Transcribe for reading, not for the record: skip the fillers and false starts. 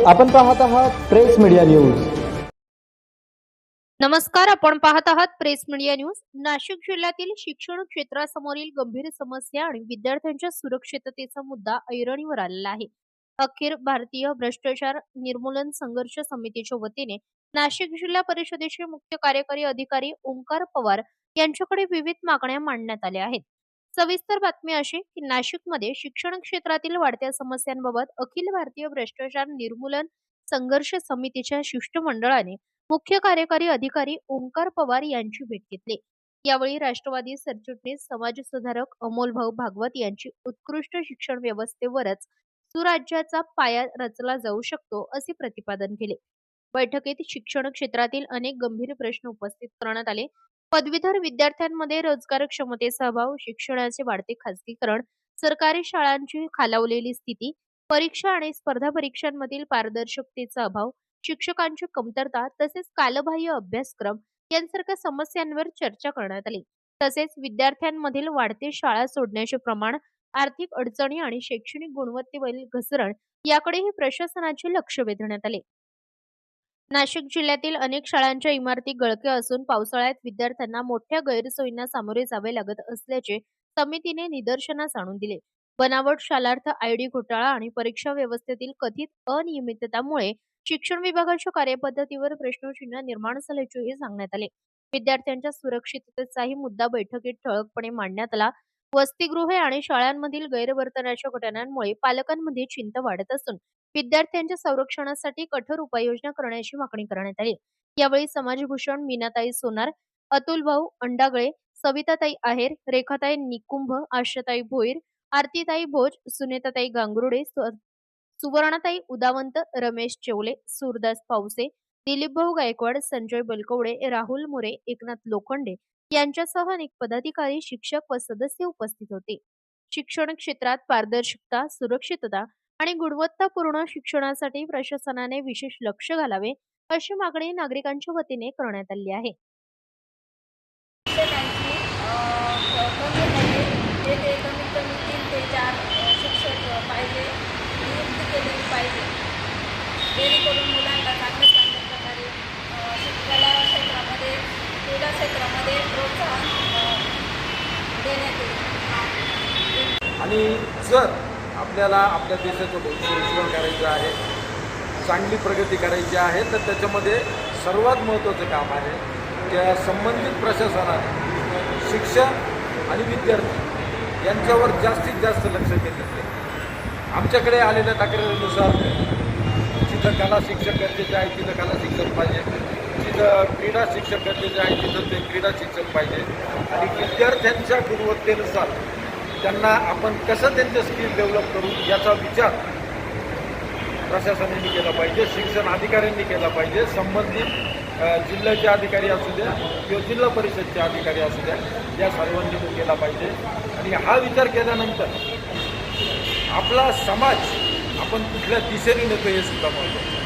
आपण पाहत आहात प्रेस मीडिया न्यूज। नमस्कार, आपण पाहत आहात प्रेस मीडिया न्यूज। नाशिक जिल्ह्यातील शिक्षण क्षेत्रासमोरील गंभीर समस्या आणि विद्यार्थ्यांच्या सुरक्षिततेचा मुद्दा ऐरणीवर आलेला आहे। अखिल भारतीय भ्रष्टाचार निर्मूलन संघर्ष समितीच्या वतीने नाशिक जिल्हा परिषदेचे मुख्य कार्यकारी अधिकारी ओंकार पवार यांच्याकडे विविध मागण्या मांडण्यात आल्या आहेत। सविस्तर बातमी अशी की नाशिकमध्ये शिक्षण क्षेत्रातील वाढत्या समस्यांबाबत अखिल भारतीय भ्रष्टाचार निर्मूलन संघर्ष समितीच्या शिष्टमंडळाने मुख्य कार्यकारी अधिकारी ओंकार पवार यांची भेट घेतली। यावेळी राष्ट्रवादी सरचिटणीस समाजसुधारक अमोलभाऊ भागवत यांची उत्कृष्ट शिक्षण व्यवस्थेवरच सुराज्याचा पाया रचला जाऊ शकतो असे प्रतिपादन केले। बैठकीत शिक्षण क्षेत्रातील अनेक गंभीर प्रश्न उपस्थित करण्यात आले। पदवीधर विद्यार्थ्यांमध्ये रोजगार क्षमतेचा अभाव, शिक्षणाचे वाढते खासगीकरण, सरकारी शाळांची खालावलेली स्थिती, परीक्षा आणि स्पर्धा परीक्षांमधील पारदर्शकतेचा अभाव, शिक्षकांची कमतरता तसेच कालबाह्य अभ्यासक्रम यांसारख्या समस्यांवर चर्चा करण्यात आली। तसेच विद्यार्थ्यांमधील वाढते शाळा सोडण्याचे प्रमाण, आर्थिक अडचणी आणि शैक्षणिक गुणवत्तेवरील घसरण याकडेही प्रशासनाचे लक्ष वेधण्यात आले। नाशिक जिल्ह्यातील अनेक शाळांच्या इमारती गळक्या असून पावसाळ्यात विद्यार्थ्यांना मोठ्या गैरसोयींना सामोरे जावे लागत असल्याचे समितीने निदर्शनास आणून दिले। बनावट शालार्थ आयडी घोटाळा आणि परीक्षा व्यवस्थेतील कथित अनियमिततामुळे शिक्षण विभागाच्या कार्यपद्धतीवर प्रश्नचिन्ह निर्माण झाल्याचेही सांगण्यात आले। विद्यार्थ्यांच्या सुरक्षिततेचाही मुद्दा बैठकीत ठळकपणे मांडण्यात आला। वसतिगृहे आणि शाळांमधील गैरवर्तनाच्या घटनांमुळे पालकांमध्ये चिंता वाढत असून विद्यार्थ्यांच्या संरक्षणासाठी कठोर उपाययोजना करण्याची मागणी करण्यात आली। यावेळी समाजभूषण मीनाताई सोनार, अतुलभाऊ अंडागळे, सविताताई आहेर, रेखाताई निकुंभ, आशाताई भोईर, आरतीताई भोज, सुनेताताई गांगुर्डे, सुवर्णाताई उदावंत, रमेश चेवले, सूरदास पावसे, दिलीपभाऊ गायकवाड, संजय बलकवडे, राहुल मोरे, एकनाथ लोखंडे यांच्यासह अनेक पदाधिकारी, शिक्षक व सदस्य उपस्थित होते। शिक्षण क्षेत्रात पारदर्शकता, सुरक्षितता आणि गुणवत्तापूर्ण शिक्षणासाठी प्रशासनाने विशेष लक्ष घालावे अशी मागणी नागरिकांच्या वतीने करण्यात आली आहे। कमीत कमी 3 ते 4 शिक्षक पाहिजे, नियुक्ती केलेली पाहिजे, जेणेकरून मुलांना चांगल्या प्रकारे कला क्षेत्रामध्ये, क्रीडा क्षेत्रामध्ये प्रोत्साहन देण्यात येईल। आणि जर आपल्याला आपल्या देशाचं भविष्य उज्ज्वल करायचं आहे, चांगली प्रगती करायची आहे, तर त्याच्यामध्ये सर्वात महत्त्वाचं काम आहे त्या संबंधित प्रशासनाने शिक्षण आणि विद्यार्थी यांच्यावर जास्तीत जास्त लक्ष केंद्रित केलं। आमच्याकडे आलेल्या तक्रारीनुसार जिथं कला शिक्षक गरजेचे आहे तिथं कला शिक्षक पाहिजे, जिथं क्रीडा शिक्षक गरजेचे आहे तिथं ते क्रीडा शिक्षक पाहिजे, आणि विद्यार्थ्यांच्या गुणवत्तेनुसार त्यांना आपण कसं त्यांचं स्किल डेव्हलप करू याचा विचार प्रशासनाने केला पाहिजे, शिक्षण अधिकाऱ्यांनी केला पाहिजे, संबंधित जिल्ह्याचे अधिकारी असू द्या किंवा जिल्हा परिषदचे अधिकारी असू द्या, या सर्वांनी केला पाहिजे। आणि हा विचार केल्यानंतर आपला समाज आपण कुठल्या दिशेने नेतो हे सुद्धा महत्त्वाचं आहे।